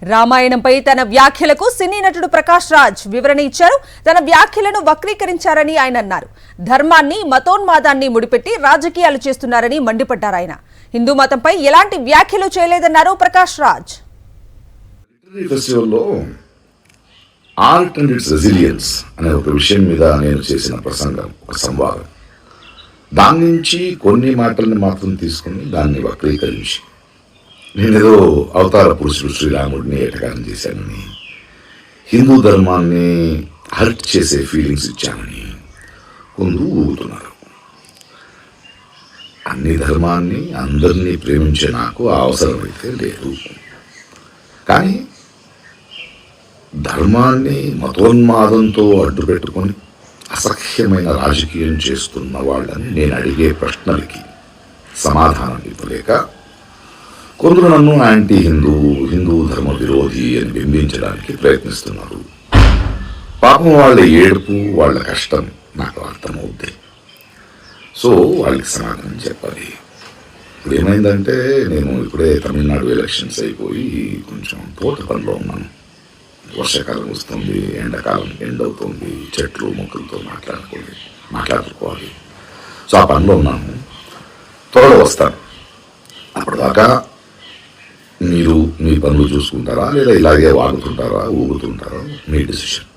రామాయణంపై తన వ్యాఖ్యలకు సినీ నటుడు ప్రకాష్ రాజ్ వివరణ ఇచ్చారు. తన వ్యాఖ్యలను వక్రీకరించారని ఆయన అన్నారు. ధర్మాన్ని మతోన్మాదాన్ని ముడిపెట్టి రాజకీయాలు చేస్తున్నారని మండిపడ్డారు. ఆయన హిందూ మతంపై ఎలాంటి వ్యాఖ్యలు చేయలేదన్నారు ప్రకాష్ రాజ్. ఫెస్టివల్లో ఆర్ట్ అండ్ ఇట్స్ రెసిలియన్స్ అనే ఒక విషయం మీద నేను చేసిన ప్రసంగం, ఒక సంవాదం, దాని నుంచి కొన్ని మాటల్ని మాత్రం తీసుకుని దాన్ని వక్రీకరించి నేనేదో అవతార పురుషుడు శ్రీరాముడిని ఎటకారం చేశానని, హిందూ ధర్మాన్ని హర్ట్ చేసే ఫీలింగ్స్ ఇచ్చానని కొందరు ఊగుతున్నారు. అన్ని ధర్మాన్ని అందరినీ ప్రేమించే నాకు ఆ అవసరం అయితే లేదు. కానీ ధర్మాన్ని మతోన్మాదంతో అడ్డుపెట్టుకొని అసహ్యమైన రాజకీయం చేస్తున్న వాళ్ళని నేను అడిగే ప్రశ్నలకి సమాధానం ఇవ్వలేక కొందరు నన్ను యాంటీ హిందూ ధర్మ విరోధి అని బింబించడానికి ప్రయత్నిస్తున్నారు. పాపం వాళ్ళ ఏడుపు, వాళ్ళ కష్టం నాకు అర్థమవుద్ది. సో వాళ్ళకి సమాధానం చెప్పాలి. ఇప్పుడు ఏమైందంటే, నేను ఇప్పుడే తమిళనాడు ఎలక్షన్స్ అయిపోయి కొంచెం తోట పనిలో ఉన్నాను. వర్షాకాలం వస్తుంది, ఎండాకాలం ఎండ్ అవుతుంది, చెట్లు మొక్కలతో మాట్లాడుకోవాలి. సో ఆ పనిలో ఉన్నాను, త్వరలో వస్తాను. అప్పటిదాకా మీరు మీ పనులు చూసుకుంటారా లేదా ఇలాగే వాగుతుంటారా, ఊగుతుంటారా, మీ డిసిషన్.